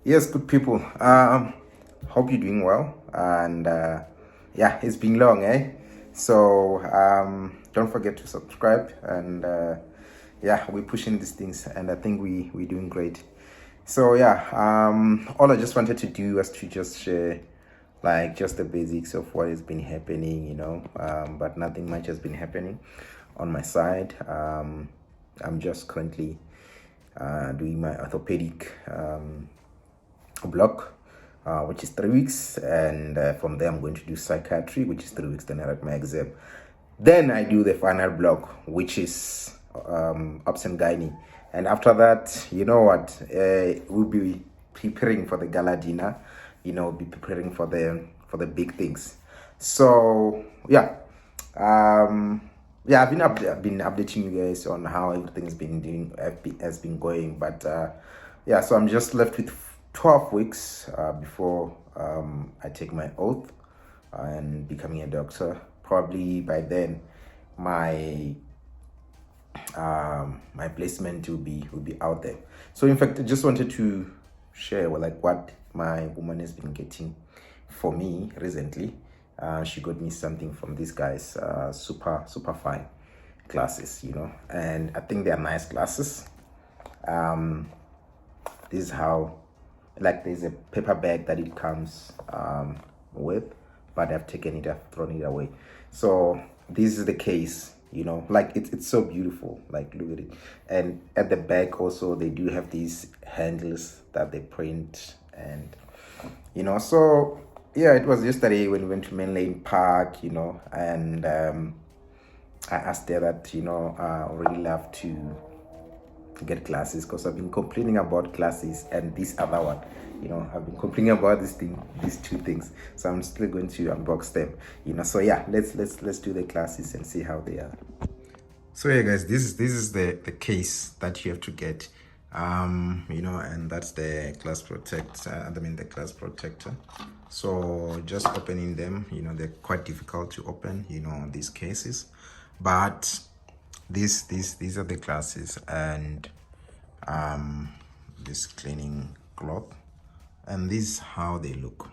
Yes, good people. Hope you're doing well. And yeah, it's been long, eh? So don't forget to subscribe. And yeah, we're pushing these things, and I think we're doing great. So yeah, all I just wanted to do was to just share like just the basics of what has been happening, but nothing much has been happening on my side. I'm just currently doing my orthopedic block, which is 3 weeks, and from there I'm going to do psychiatry, which is 3 weeks. Then I write my exam. Then I do the final block, which is obs and gynae. And after that, you know what? We'll be preparing for the gala dinner. Be preparing for the big things. So yeah, yeah, I've been updating you guys on how everything's has been going. But yeah, so I'm just left with 12 weeks before I take my oath and becoming a doctor. Probably by then, my my placement will be out there. So in fact, I just wanted to share like what my woman has been getting for me recently. She got me something from these guys, Superfine glasses, and I think they are nice glasses. This is how, like, there's a paper bag that it comes with, but I've taken it, I've thrown it away. So this is the case, like it's so beautiful. Like, look at it. And at the back also, they do have these handles that they print, and so yeah, it was yesterday when we went to Main Lane Park, and I asked her that, I really love to get glasses, because I've been complaining about glasses and this other one. I've been complaining about these two things. So I'm still going to unbox them. So yeah, let's do the glasses and see how they are. So yeah, guys, this is the case that you have to get. And that's the glass protector. The glass protector. So just opening them, they're quite difficult to open, these cases. But these are the glasses, and this cleaning cloth, and this is how they look.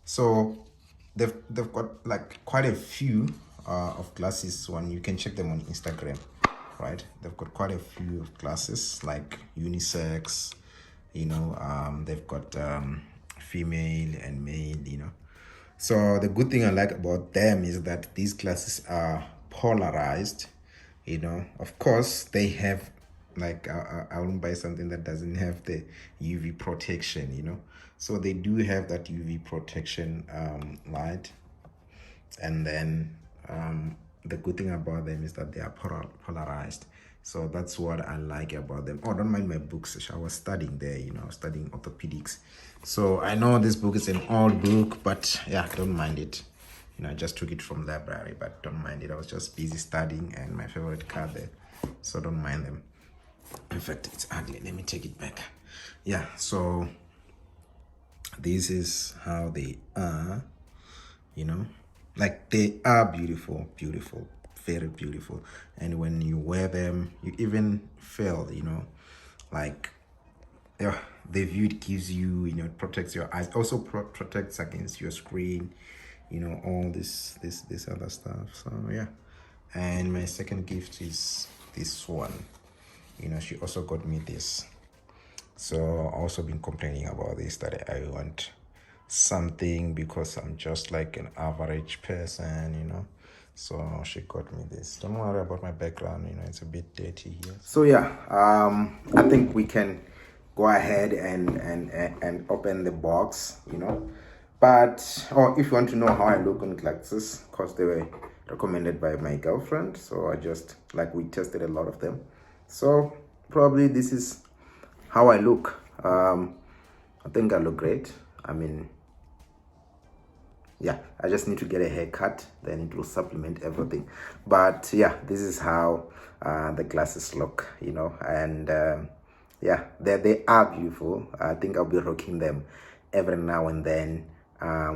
So they've got like quite a few of glasses. One, you can check them on Instagram, right? They've got quite a few of glasses, like unisex, they've got female and male, So the good thing I like about them is that these glasses are polarized. Of course they have, like, I won't buy something that doesn't have the UV protection, so they do have that UV protection light. And then the good thing about them is that they are polarized. So that's what I like about them. Oh, don't mind my books. I was studying there, I was studying orthopedics. So I know this book is an old book, but yeah, don't mind it. I just took it from the library, but don't mind it. I was just busy studying, and my favorite card there. So don't mind them. In fact, it's ugly. Let me take it back. Yeah, so this is how they are, like they are beautiful, very beautiful. And when you wear them, you even feel, like, yeah, the view it gives you, it protects your eyes, also protects against your screen, all this other stuff. So yeah. And my second gift is this one. She also got me this. So I've also been complaining about this, that I want something because I'm just like an average person, so she got me this. Don't worry about my background, it's a bit dirty here. So yeah, I think we can go ahead and open the box, but if you want to know how I look on glasses, because they were recommended by my girlfriend, so we tested a lot of them. So probably this is how I look. I think I look great. Yeah, I just need to get a haircut, then it will supplement everything. But yeah, this is how the glasses look, and yeah, they are beautiful. I think I'll be rocking them every now and then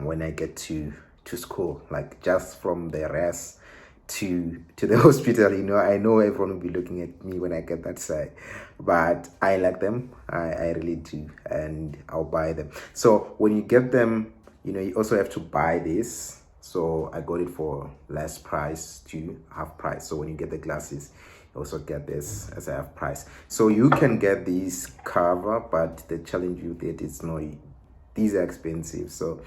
when I get to school, like just from the rest to the hospital. I know everyone will be looking at me when I get that side, but I like them. I really do, and I'll buy them. So when you get them, you also have to buy this. So I got it for less price to half price. So when you get the glasses, you also get this as a half price. So you can get these cover, but the challenge with it is not, these are expensive. So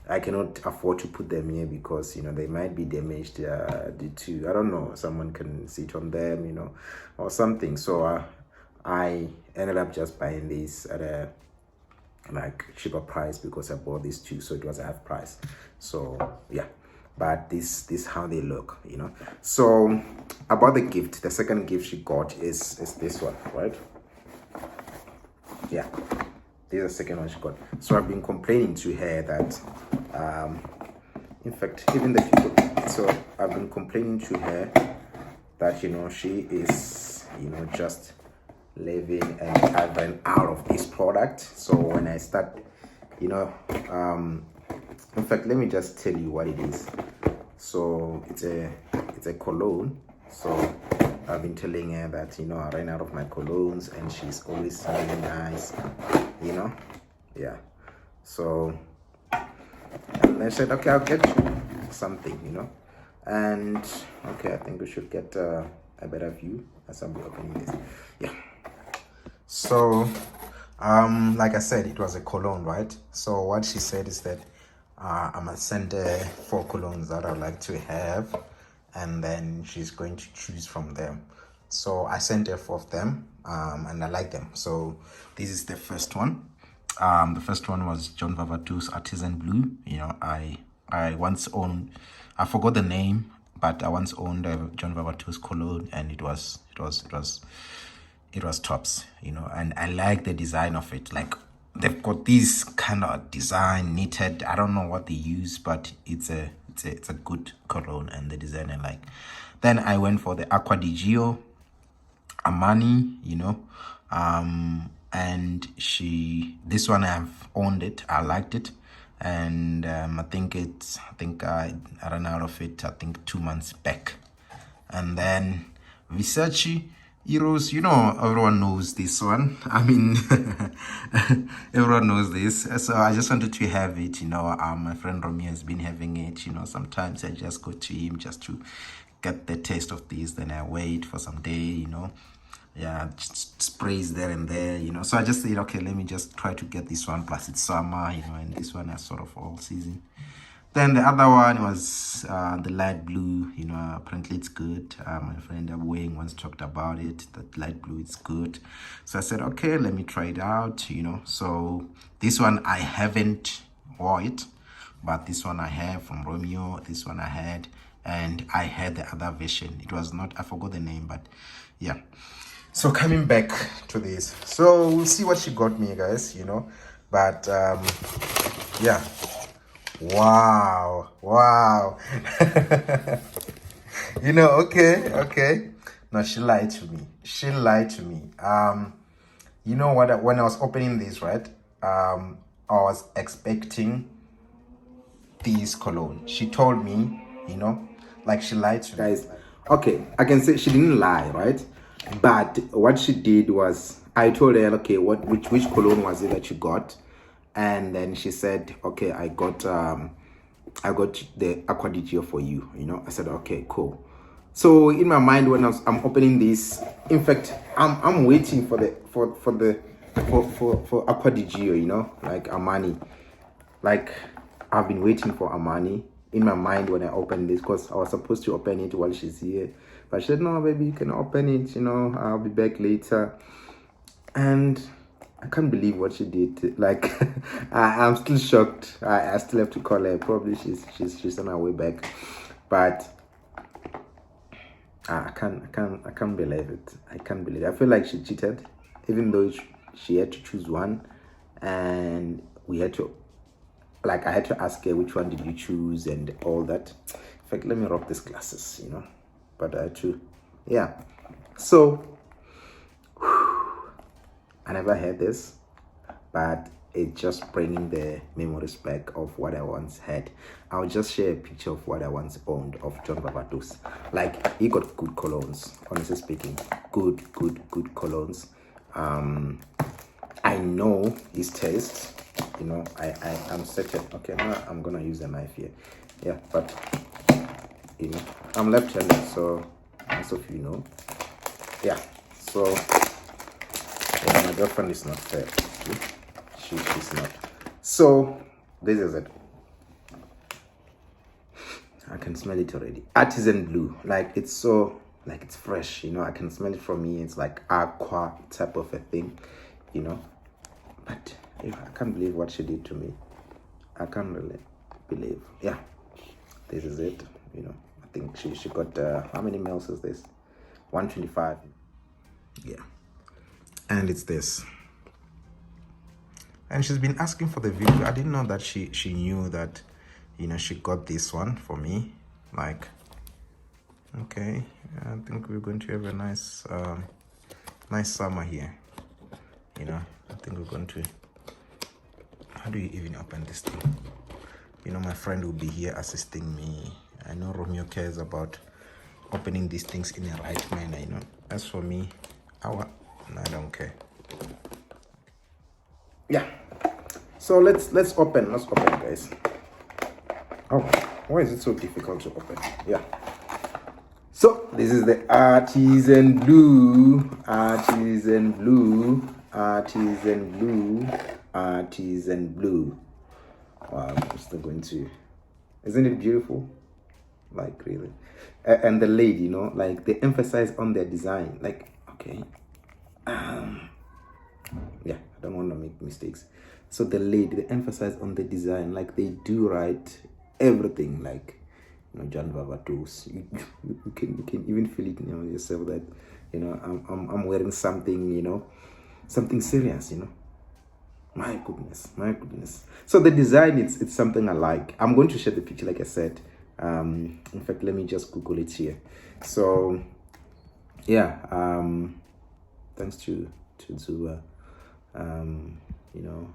I cannot afford to put them here because they might be damaged due to, I don't know, someone can sit on them, or something. So I ended up just buying these at a cheaper price because I bought these two, so it was half price. So yeah, but this how they look. So about the gift, the second gift she got is this one, right? Yeah, this is the second one she got. So I've been complaining to her that in fact, even the people, so I've been complaining to her that she is just living and having out of this product. So when I start, in fact, let me just tell you what it is. So it's a cologne. So I've been telling her that I ran out of my colognes and she's always smelling nice, yeah. So and I said, okay, I'll get you something, and okay, I think we should get a better view as I'm opening this. Yeah. So like I said, it was a cologne, right? So what she said is that I must send her 4 colognes that I'd like to have, and then she's going to choose from them. So I sent her 4 of them, and I like them. So this is the first one. The first one was John Varvatos Artisan Blue. I once owned, I forgot the name, but I once owned a John Varvatos cologne, and it was tops, and I like the design of it. Like, they've got this kind of design knitted. I don't know what they use, but it's a good cologne, and the design I like. Then I went for the Acqua di Gio Armani, and this one I've owned it. I liked it, and I think I ran out of it, I think 2 months back. And then Versace Heroes, everyone knows this one. I mean, everyone knows this. So I just wanted to have it, my friend Romy has been having it, sometimes I just go to him just to get the taste of this, then I wait for some day, yeah, just sprays there and there, so I just said, okay, let me just try to get this one, plus it's summer, and this one is sort of all season. Then the other one was the light blue. Apparently it's good. My friend Wayne once talked about it, that light blue is good. So I said, okay, let me try it out, So this one I haven't wore it, but this one I have from Romeo. This one I had, and I had the other version. It was not, I forgot the name, but yeah. So coming back to this, so we'll see what she got me, guys, but yeah. Wow. Okay. No, she lied to me. You know what, when I was opening this, right, I was expecting this cologne. She told me, like, she lied to me. Guys, okay, I can say she didn't lie, right? But what she did was, I told her, okay, which cologne was it that you got? And then she said, okay, I got the Acqua di Gio for you. I said, okay, cool. So in my mind, when I'm opening this, in fact, I'm waiting for Acqua di Gio, like Armani. Like, I've been waiting for Armani in my mind when I opened this, because I was supposed to open it while she's here, but she said, no, baby, you can open it. I'll be back later. And I can't believe what she did. Like, I'm still shocked. I still have to call her. Probably she's on her way back, but I can't believe it. I can't believe it. I feel like she cheated, even though she had to choose one, and we had to, like, I had to ask her, which one did you choose and all that. In fact, let me rock these glasses, but I had to, yeah. So I never had this, but it's just bringing the memories back of what I once had. I'll just share a picture of what I once owned of John Varvatos. Like, he got good colognes, honestly speaking. Good colognes. I know his taste. You know, I'm certain. Okay, now I'm gonna use a knife here. Yeah, but you know, I'm left-handed, so most of you know. Yeah, so yeah, my girlfriend is not there. She's not. So this is it. I can smell it already. Artisan blue, like it's so, like it's fresh. You know, I can smell it from here. It's like aqua type of a thing, you know. But I can't believe what she did to me. I can't really believe. Yeah, this is it. You know, I think she got how many mils is this? 125. Yeah, and it's this. And she's been asking for the video. I didn't know that she knew that, you know, she got this one for me. Like, okay, I think we're going to have a nice nice summer here. You know, I think we're going to, how do you even open this thing? You know, my friend will be here assisting me. I know Romeo cares about opening these things in the right manner, you know. As for me, I don't care. Yeah, so let's open guys. Oh, why is it so difficult to open? Yeah, so this is the artisan blue. Wow, I'm still going to, isn't it beautiful? Like, really. And the lady, you know, like they emphasize on their design. Like, okay, yeah, I don't want to make mistakes. So the lady, they emphasize on the design, like they do right everything, like, you know, John Varvatos. You can even feel it, you know, yourself that, you know, I'm wearing something, you know, something serious, you know. My goodness. So the design, it's something I like. I'm going to share the picture, like I said. In fact, let me just Google it here. So yeah, thanks to Dzuvha. You know,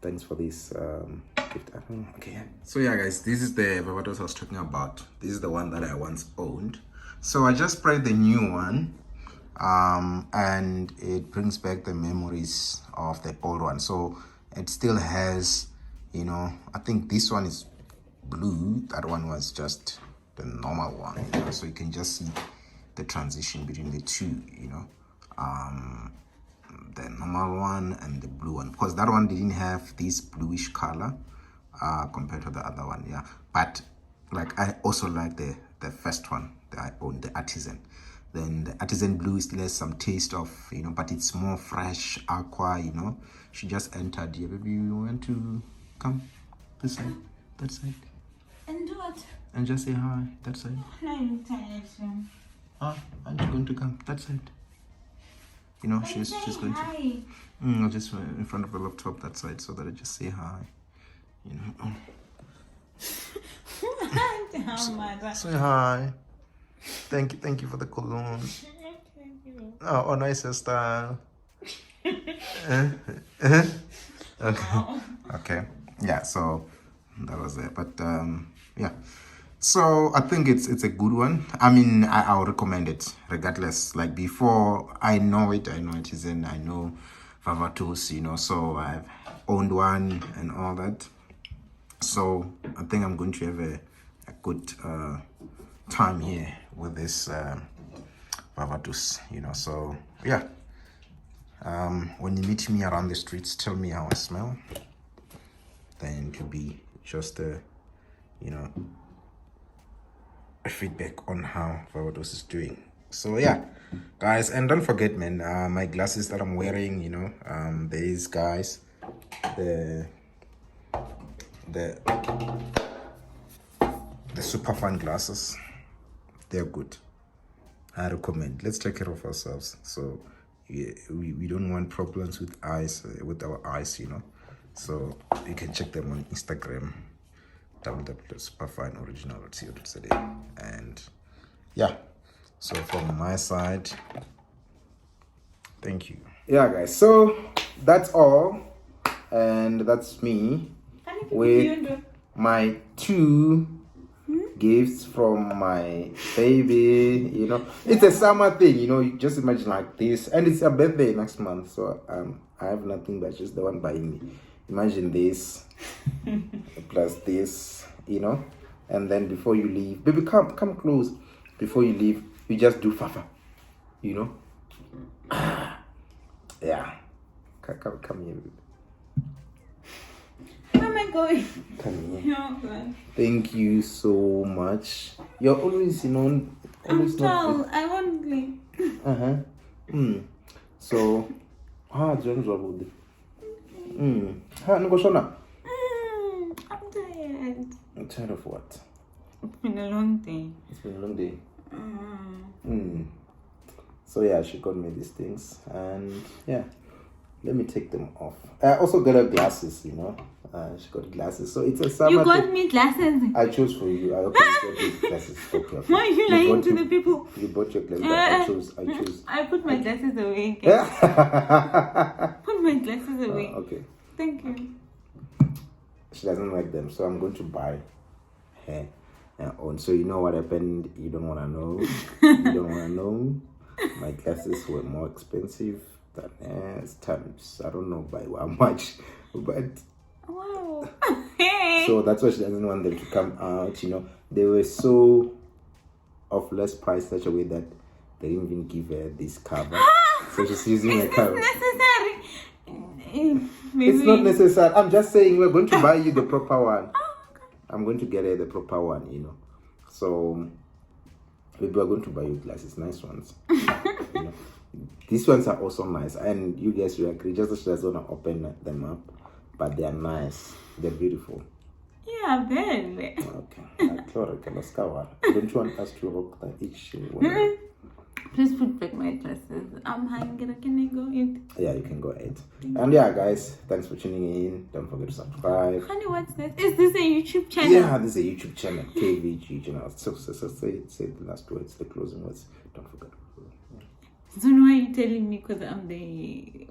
thanks for this gift. I don't know. Okay, yeah. So yeah, guys, this is the Varvatos I was talking about. This is the one that I once owned. So I just sprayed the new one, and it brings back the memories of the old one. So it still has, you know, I think this one is blue, that one was just the normal one, you know, so you can just see the transition between the two, you know, the normal one and the blue one, because that one didn't have this bluish color compared to the other one. Yeah, but like I also like the first one that I owned, the artisan. Then the artisan blue still has some taste of, you know, but it's more fresh aqua, you know. She just entered here. Baby, you want to come this side, that side, and do what? and just say hi, that side. I'm tired. Aren't you going to come that side? You know, she's going to just in front of the laptop that side, so that I just say hi, you know. Say hi. Thank you for the cologne. Oh, nice style. Okay, yeah, so that was it. But yeah, so I think it's a good one. I mean, I'll recommend it regardless. Like, before I know it is in, I know Varvatos, you know, so I've owned one and all that. So I think I'm going to have a good time here with this Varvatos, you know. So yeah, when you meet me around the streets, tell me how I smell. Then it will be just a, you know, a feedback on how Varvatos is doing. So yeah, guys, and don't forget, man, my glasses that I'm wearing, you know, these guys, the Superfine glasses, they're good. I recommend. Let's take care of ourselves. So yeah, we don't want problems with eyes, with our eyes, you know. So you can check them on Instagram, www.superfineoriginal.co.za. And yeah, so from my side, thank you. Yeah, guys, so that's all. And that's me with my 2 gifts from my baby. You know, it's a summer thing. You know, you just imagine like this, and it's a birthday next month, so I have nothing but just the one buying me. Imagine this plus this, you know, and then before you leave, baby, come close. Before you leave, you just do fafa, you know. Yeah, come here, baby. Where am I going? Come here. Oh, God. Thank you so much. You're always, you know, always I'm tall. I won't leave. So, John's about it. Ngoshona. I'm tired. I'm tired of what? It's been a long day. It's been a long day. So yeah, she got me these things, and yeah, let me take them off. I also got her glasses, you know. She got glasses, so it's a summer. You got me glasses. I chose for you. I hope you got these glasses. Okay. Why are you lying to the people? You bought your glasses. I chose. I put my glasses away. Put my glasses away. Okay. Thank you. She doesn't like them, so I'm going to buy her own. So you know what happened? You don't want to know. You don't want to know. My glasses were more expensive than times. I don't know by how much, but wow. So that's why she doesn't want them to come out. You know, they were so of less price such a way that they didn't even give her this cover. So she's using a cover. Necessary. Maybe. It's not necessary. I'm just saying we're going to buy you the proper one. I'm going to get her the proper one, you know. So maybe we're going to buy you glasses, nice ones. You know? These ones are also nice, and you guys will agree. Just that she doesn't want to open them up, but they are nice. They're beautiful. Yeah, very. Okay. Don't you want us to rock each one? Please put back my glasses. I'm hungry. Can I go eat? Yeah, you can go eat. And yeah, guys, thanks for tuning in. Don't forget to subscribe. Honey, what's this? Is this a YouTube channel? Yeah, this is a YouTube channel, KVG channel. So say the last words, the closing words. Don't forget. So why are you telling me? Because I'm the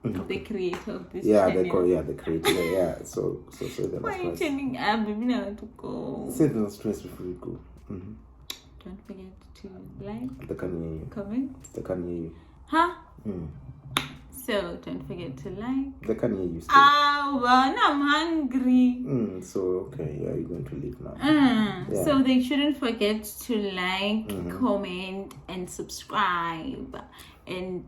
the creator of this channel. The creator. Yeah. So say the Why last are you words. telling? Baby, now I want to go. Say the last words before you go. Don't forget to like, They can hear you. comment. They can hear you. Huh? So don't forget to like. They can hear you still. Well, now I'm hungry. So okay, yeah, you're going to leave now. Yeah. So they shouldn't forget to like, comment, and subscribe, and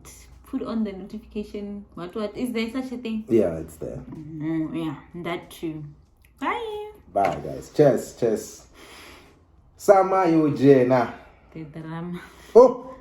put on the notification. What is there such a thing? Yeah, it's there. Yeah, that too. Bye. Bye, guys. Cheers. Sama you Jena. The drama. Oh.